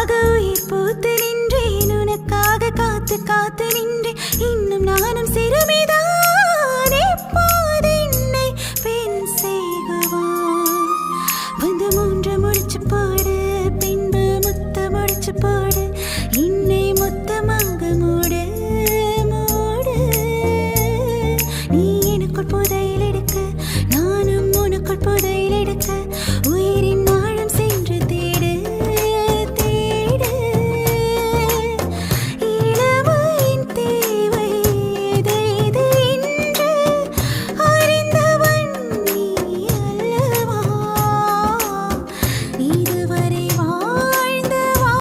உனக்காக உயிர் பூத்து நின்றேன், உனக்காக காத்து காத்து நின்றேன். இன்னும் நானும் சிறுமிதான், எப்போது என்னை பெண் செய்குவான்? வந்து மூன்று முடிச்சு போடு, பின்பு முத்த முடிச்சு போடு.